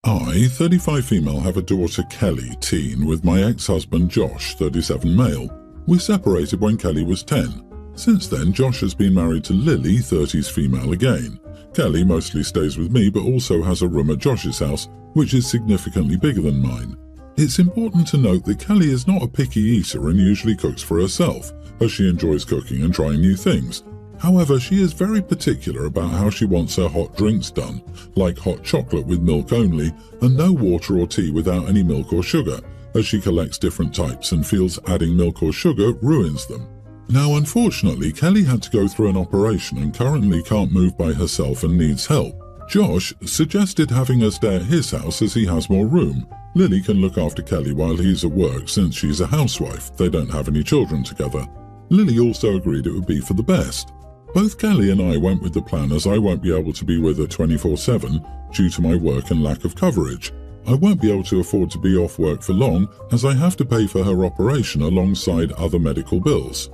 I, 35 female, have a daughter Kelly, teen, with my ex-husband Josh, 37 male. We separated when Kelly was 10. Since then, Josh has been married to Lily, 30s female again. Kelly mostly stays with me but also has a room at Josh's house, which is significantly bigger than mine. It's important to note that Kelly is not a picky eater and usually cooks for herself, as she enjoys cooking and trying new things. However, she is very particular about how she wants her hot drinks done, like hot chocolate with milk only and no water or tea without any milk or sugar, as she collects different types and feels adding milk or sugar ruins them. Now, unfortunately, Kelly had to go through an operation and currently can't move by herself and needs help. Josh suggested having her stay at his house as he has more room. Lily can look after Kelly while he's at work since she's a housewife. They don't have any children together. Lily also agreed it would be for the best. Both Kelly and I went with the plan as I won't be able to be with her 24/7 due to my work and lack of coverage. I won't be able to afford to be off work for long as I have to pay for her operation alongside other medical bills.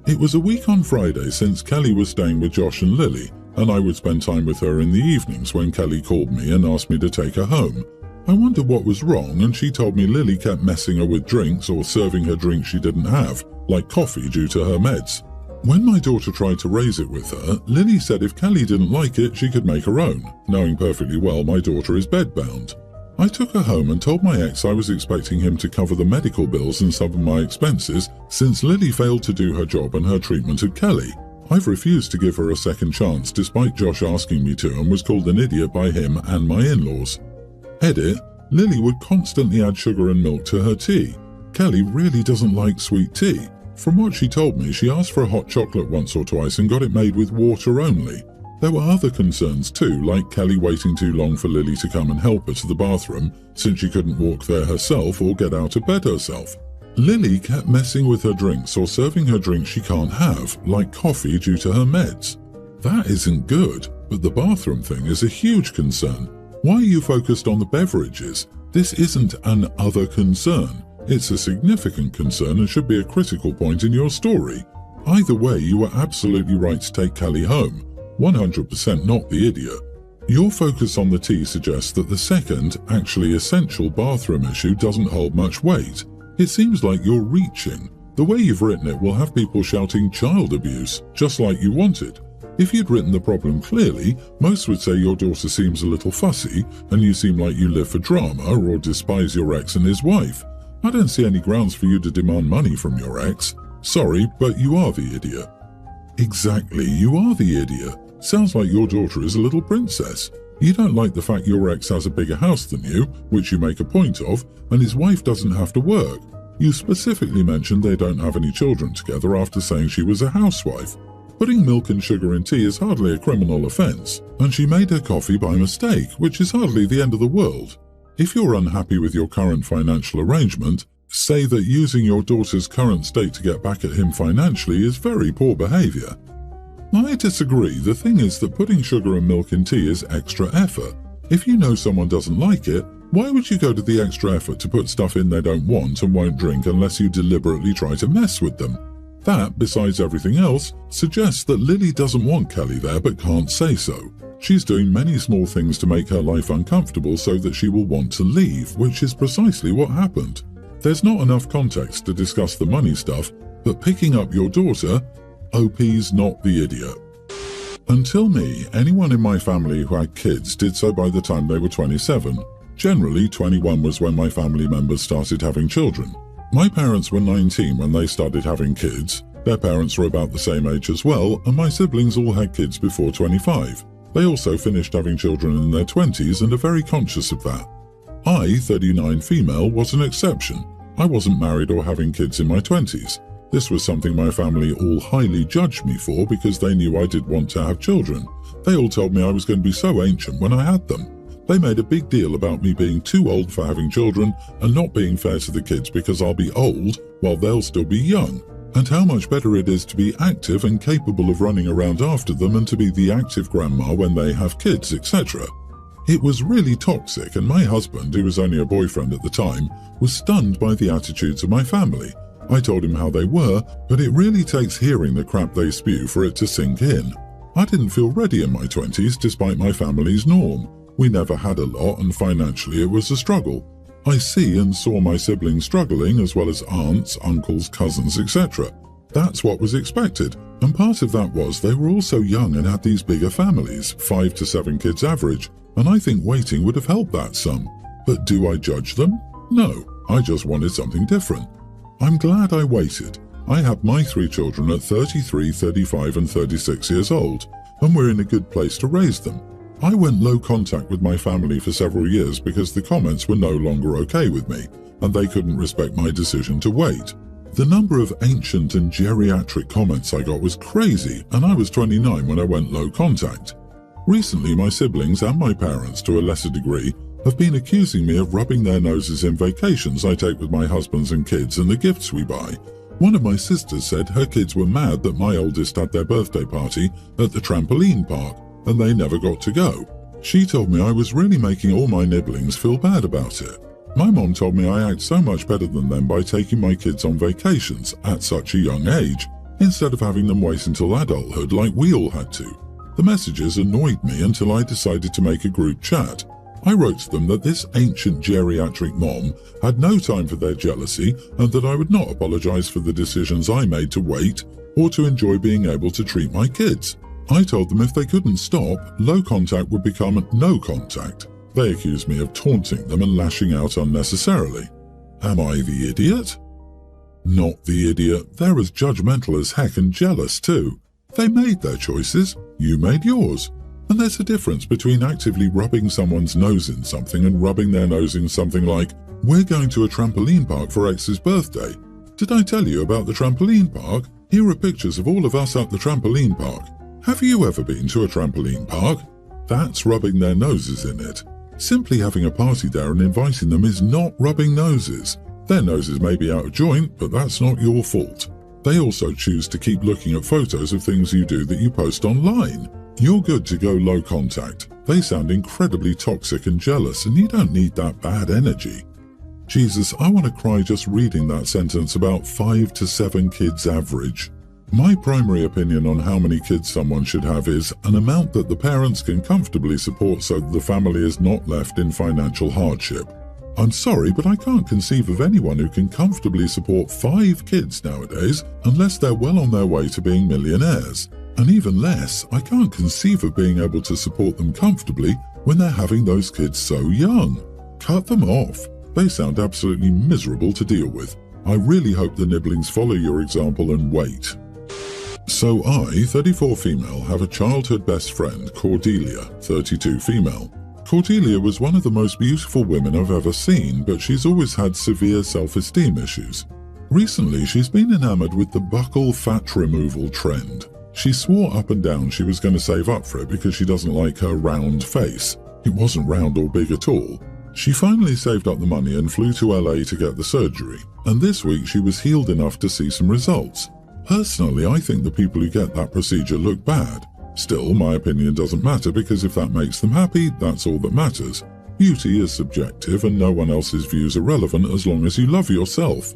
It was a week on Friday since Kelly was staying with Josh and Lily, and I would spend time with her in the evenings when Kelly called me and asked me to take her home. I wondered what was wrong, and she told me Lily kept messing her with drinks or serving her drinks she didn't have, like coffee due to her meds. When my daughter tried to raise it with her, Lily said if Kelly didn't like it, she could make her own, knowing perfectly well my daughter is bedbound. I took her home and told my ex I was expecting him to cover the medical bills and some of my expenses since Lily failed to do her job and her treatment of Kelly. I've refused to give her a second chance despite Josh asking me to and was called an idiot by him and my in-laws. Edit, Lily would constantly add sugar and milk to her tea. Kelly really doesn't like sweet tea. From what she told me, she asked for a hot chocolate once or twice and got it made with water only. There were other concerns too, like Kelly waiting too long for Lily to come and help her to the bathroom since she couldn't walk there herself or get out of bed herself. Lily kept messing with her drinks or serving her drinks she can't have, like coffee due to her meds. That isn't good, but the bathroom thing is a huge concern. Why are you focused on the beverages? This isn't an other concern. It's a significant concern and should be a critical point in your story. Either way, you were absolutely right to take Kelly home. 100% not the idiot. Your focus on the tea suggests that the second, actually essential bathroom issue doesn't hold much weight. It seems like you're reaching. The way you've written it will have people shouting child abuse, just like you wanted. If you'd written the problem clearly, most would say your daughter seems a little fussy and you seem like you live for drama or despise your ex and his wife. I don't see any grounds for you to demand money from your ex. Sorry, but you are the idiot. Exactly, you are the idiot. Sounds like your daughter is a little princess. You don't like the fact your ex has a bigger house than you, which you make a point of, and his wife doesn't have to work. You specifically mentioned they don't have any children together after saying she was a housewife. Putting milk and sugar in tea is hardly a criminal offense, and she made her coffee by mistake, which is hardly the end of the world. If you're unhappy with your current financial arrangement, say that using your daughter's current state to get back at him financially is very poor behavior. I disagree. The thing is that putting sugar and milk in tea is extra effort. If you know someone doesn't like it, why would you go to the extra effort to put stuff in they don't want and won't drink unless you deliberately try to mess with them? That, besides everything else, suggests that Lily doesn't want Kelly there but can't say so. She's doing many small things to make her life uncomfortable so that she will want to leave, which is precisely what happened. There's not enough context to discuss the money stuff, but picking up your daughter, OP's not the idiot. Until me, anyone in my family who had kids did so by the time they were 27. Generally, 21 was when my family members started having children. My parents were 19 when they started having kids. Their parents were about the same age as well, and my siblings all had kids before 25. They also finished having children in their 20s and are very conscious of that. I, 39 female, was an exception. I wasn't married or having kids in my 20s. This was something my family all highly judged me for because they knew I did want to have children. They all told me I was going to be so ancient when I had them. They made a big deal about me being too old for having children and not being fair to the kids because I'll be old while they'll still be young, and how much better it is to be active and capable of running around after them and to be the active grandma when they have kids, etc. It was really toxic, and my husband, who was only a boyfriend at the time, was stunned by the attitudes of my family. I told him how they were, but it really takes hearing the crap they spew for it to sink in. I didn't feel ready in my 20s despite my family's norm. We never had a lot and financially it was a struggle. I see and saw my siblings struggling, as well as aunts, uncles, cousins, etc. That's what was expected, and part of that was they were all so young and had these bigger families, 5 to 7 kids average, and I think waiting would have helped that some. But do I judge them? No, I just wanted something different. I'm glad I waited. I had my 3 children at 33, 35 and 36 years old, and we're in a good place to raise them. I went low contact with my family for several years because the comments were no longer okay with me, and they couldn't respect my decision to wait. The number of ancient and geriatric comments I got was crazy, and I was 29 when I went low contact. Recently, my siblings and my parents, to a lesser degree, have been accusing me of rubbing their noses in vacations I take with my husbands and kids and the gifts we buy. One of my sisters said her kids were mad that my oldest had their birthday party at the trampoline park, and they never got to go. She told me I was really making all my nibblings feel bad about it. My mom told me I act so much better than them by taking my kids on vacations at such a young age, instead of having them wait until adulthood like we all had to. The messages annoyed me until I decided to make a group chat. I wrote to them that this ancient geriatric mom had no time for their jealousy and that I would not apologize for the decisions I made to wait or to enjoy being able to treat my kids. I told them if they couldn't stop, low contact would become no contact. They accused me of taunting them and lashing out unnecessarily. Am I the idiot? Not the idiot. They're as judgmental as heck and jealous too. They made their choices, you made yours. And there's a difference between actively rubbing someone's nose in something and rubbing their nose in something like, we're going to a trampoline park for X's birthday. Did I tell you about the trampoline park? Here are pictures of all of us at the trampoline park. Have you ever been to a trampoline park? That's rubbing their noses in it. Simply having a party there and inviting them is not rubbing noses. Their noses may be out of joint, but that's not your fault. They also choose to keep looking at photos of things you do that you post online. You're good to go low contact. They sound incredibly toxic and jealous, and you don't need that bad energy. Jesus, I want to cry just reading that sentence about 5 to 7 kids average. My primary opinion on how many kids someone should have is an amount that the parents can comfortably support so that the family is not left in financial hardship. I'm sorry, but I can't conceive of anyone who can comfortably support 5 kids nowadays unless they're well on their way to being millionaires. And even less, I can't conceive of being able to support them comfortably when they're having those kids so young. Cut them off. They sound absolutely miserable to deal with. I really hope the nibblings follow your example and wait. So I, 34 female, have a childhood best friend, Cordelia, 32 female. Cordelia was one of the most beautiful women I've ever seen, but she's always had severe self-esteem issues. Recently, she's been enamored with the buccal fat removal trend. She swore up and down she was going to save up for it because she doesn't like her round face. It wasn't round or big at all. She finally saved up the money and flew to LA to get the surgery, and this week she was healed enough to see some results. Personally, I think the people who get that procedure look bad. Still, my opinion doesn't matter because if that makes them happy, that's all that matters. Beauty is subjective and no one else's views are relevant as long as you love yourself.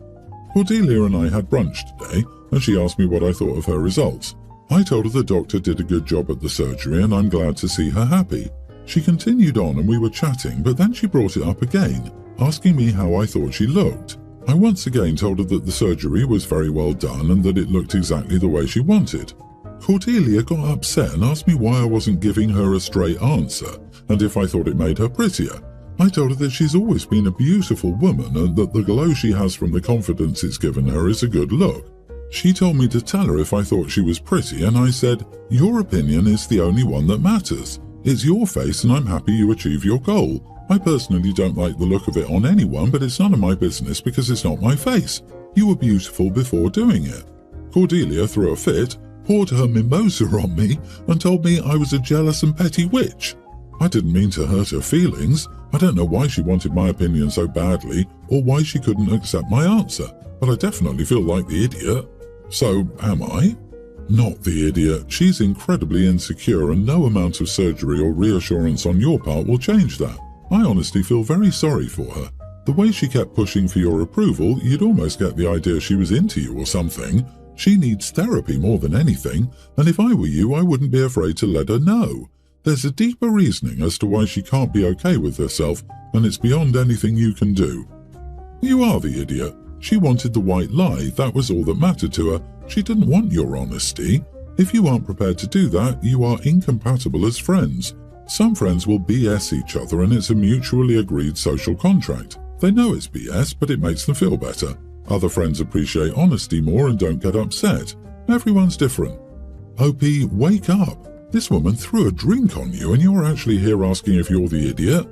Cordelia and I had brunch today, and she asked me what I thought of her results. I told her the doctor did a good job at the surgery and I'm glad to see her happy. She continued on and we were chatting, but then she brought it up again, asking me how I thought she looked. I once again told her that the surgery was very well done and that it looked exactly the way she wanted. Cordelia got upset and asked me why I wasn't giving her a straight answer and if I thought it made her prettier. I told her that she's always been a beautiful woman and that the glow she has from the confidence it's given her is a good look. She told me to tell her if I thought she was pretty, and I said, your opinion is the only one that matters. It's your face and I'm happy you achieve your goal. I personally don't like the look of it on anyone, but it's none of my business because it's not my face. You were beautiful before doing it. Cordelia threw a fit, poured her mimosa on me, and told me I was a jealous and petty witch. I didn't mean to hurt her feelings. I don't know why she wanted my opinion so badly, or why she couldn't accept my answer, but I definitely feel like the idiot. So, am I? Not the idiot. She's incredibly insecure and no amount of surgery or reassurance on your part will change that. I honestly feel very sorry for her. The way she kept pushing for your approval, you'd almost get the idea she was into you or something. She needs therapy more than anything, and if I were you, I wouldn't be afraid to let her know. There's a deeper reasoning as to why she can't be okay with herself, and it's beyond anything you can do. You are the idiot. She wanted the white lie, that was all that mattered to her. She didn't want your honesty. If you aren't prepared to do that, you are incompatible as friends. Some friends will BS each other and it's a mutually agreed social contract. They know it's BS, but it makes them feel better. Other friends appreciate honesty more and don't get upset. Everyone's different. OP, wake up. This woman threw a drink on you and you're actually here asking if you're the idiot?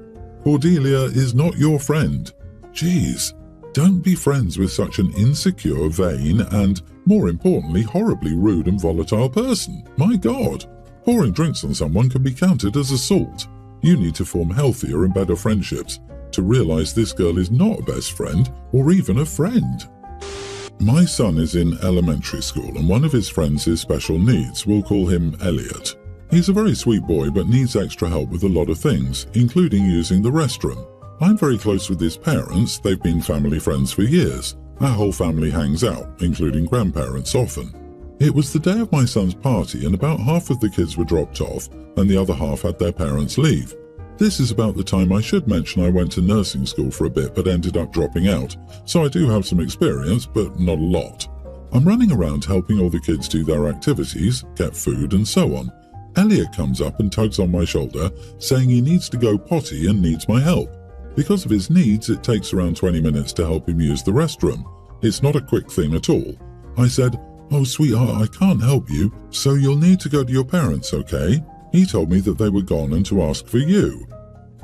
Cordelia is not your friend. Jeez, don't be friends with such an insecure, vain, and, more importantly, horribly rude and volatile person. My God, pouring drinks on someone can be counted as assault. You need to form healthier and better friendships to realize this girl is not a best friend or even a friend. My son is in elementary school and one of his friends is special needs. We'll call him Elliot. He's a very sweet boy but needs extra help with a lot of things, including using the restroom. I'm very close with his parents. They've been family friends for years. Our whole family hangs out, including grandparents often. It was the day of my son's party and about half of the kids were dropped off and the other half had their parents leave. This is about the time I should mention I went to nursing school for a bit but ended up dropping out, so I do have some experience, but not a lot. I'm running around helping all the kids do their activities, get food and so on. Elliot comes up and tugs on my shoulder, saying he needs to go potty and needs my help. Because of his needs, it takes around 20 minutes to help him use the restroom. It's not a quick thing at all. I said, "Oh, sweetheart, I can't help you, so you'll need to go to your parents, okay?" He told me that they were gone and to ask for you.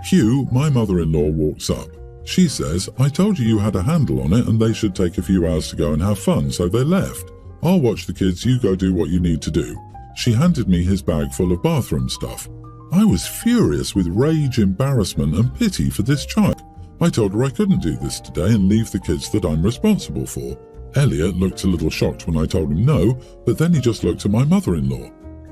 Hugh, my mother-in-law, walks up. She says, "I told you you had a handle on it and they should take a few hours to go and have fun, so they left. I'll watch the kids, you go do what you need to do." She handed me his bag full of bathroom stuff. I was furious with rage, embarrassment and pity for this child. I told her I couldn't do this today and leave the kids that I'm responsible for. Elliot looked a little shocked when I told him no, but then he just looked at my mother-in-law.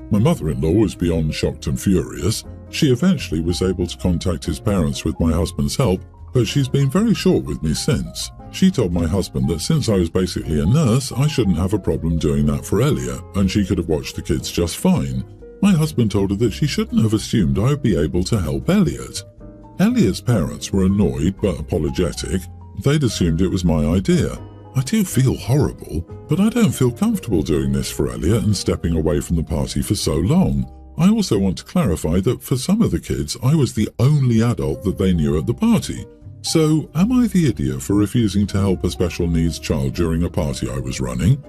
My mother-in-law was beyond shocked and furious. She eventually was able to contact his parents with my husband's help, but she's been very short with me since. She told my husband that since I was basically a nurse, I shouldn't have a problem doing that for Elliot, and she could have watched the kids just fine. My husband told her that she shouldn't have assumed I would be able to help Elliot. Elliot's parents were annoyed but apologetic. They'd assumed it was my idea. I do feel horrible, but I don't feel comfortable doing this for Elliot and stepping away from the party for so long. I also want to clarify that for some of the kids, I was the only adult that they knew at the party. So, am I the idiot for refusing to help a special needs child during a party I was running?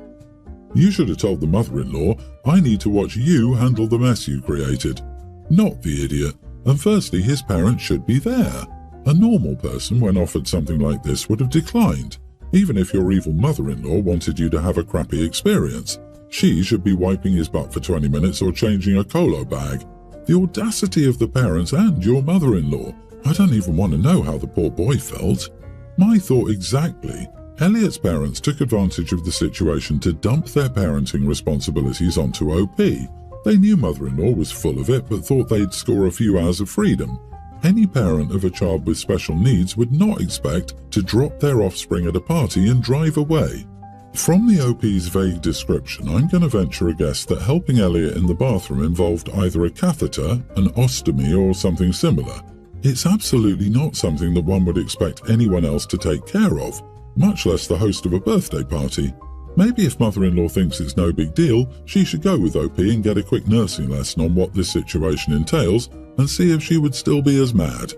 You should have told the mother-in-law, "I need to watch you handle the mess you created." Not the idiot. And firstly, his parents should be there. A normal person, when offered something like this, would have declined. Even if your evil mother-in-law wanted you to have a crappy experience, she should be wiping his butt for 20 minutes or changing a colo bag. The audacity of the parents and your mother-in-law. I don't even want to know how the poor boy felt. My thought exactly. Elliot's parents took advantage of the situation to dump their parenting responsibilities onto OP. They knew mother-in-law was full of it but thought they'd score a few hours of freedom. Any parent of a child with special needs would not expect to drop their offspring at a party and drive away. From the OP's vague description, I'm going to venture a guess that helping Elliot in the bathroom involved either a catheter, an ostomy, or something similar. It's absolutely not something that one would expect anyone else to take care of, much less the host of a birthday party. Maybe if mother-in-law thinks it's no big deal, she should go with OP and get a quick nursing lesson on what this situation entails and see if she would still be as mad.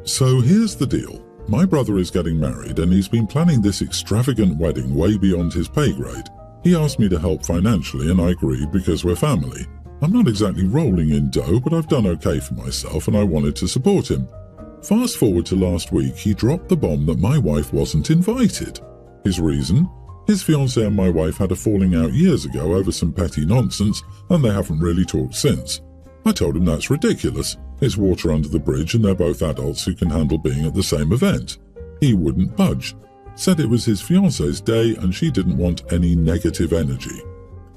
So here's the deal. My brother is getting married and he's been planning this extravagant wedding way beyond his pay grade. He asked me to help financially and I agreed because we're family. I'm not exactly rolling in dough, but I've done okay for myself and I wanted to support him. Fast forward to last week, he dropped the bomb that my wife wasn't invited. His reason? His fiancée and my wife had a falling out years ago over some petty nonsense and they haven't really talked since. I told him that's ridiculous. It's water under the bridge and they're both adults who can handle being at the same event. He wouldn't budge. Said it was his fiancée's day and she didn't want any negative energy.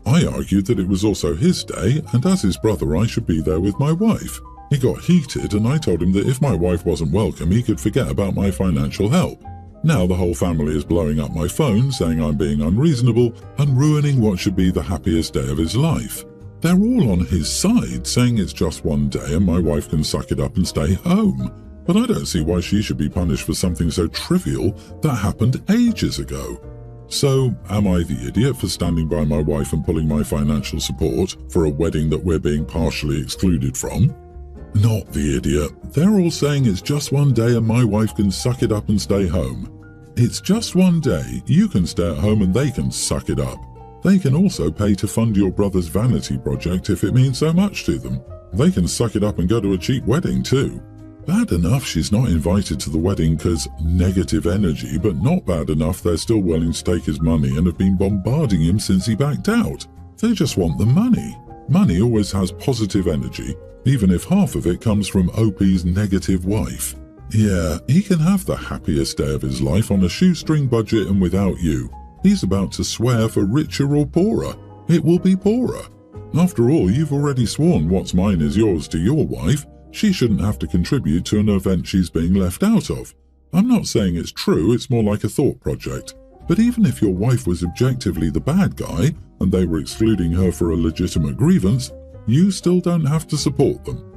I argued that it was also his day and as his brother I should be there with my wife. He got heated and I told him that if my wife wasn't welcome he could forget about my financial help. Now the whole family is blowing up my phone saying I'm being unreasonable and ruining what should be the happiest day of his life. They're all on his side, saying it's just one day and my wife can suck it up and stay home. But I don't see why she should be punished for something so trivial that happened ages ago. So, am I the idiot for standing by my wife and pulling my financial support for a wedding that we're being partially excluded from? Not the idiot. They're all saying it's just one day and my wife can suck it up and stay home. It's just one day. You can stay at home and they can suck it up. They can also pay to fund your brother's vanity project if it means so much to them. They can suck it up and go to a cheap wedding too. Bad enough she's not invited to the wedding because negative energy, but not bad enough they're still willing to take his money and have been bombarding him since he backed out. They just want the money. Money always has positive energy, even if half of it comes from OP's negative wife. Yeah, he can have the happiest day of his life on a shoestring budget and without you. He's about to swear for richer or poorer. It will be poorer. After all, you've already sworn what's mine is yours to your wife. She shouldn't have to contribute to an event she's being left out of. I'm not saying it's true, it's more like a thought project. But even if your wife was objectively the bad guy, and they were excluding her for a legitimate grievance, you still don't have to support them.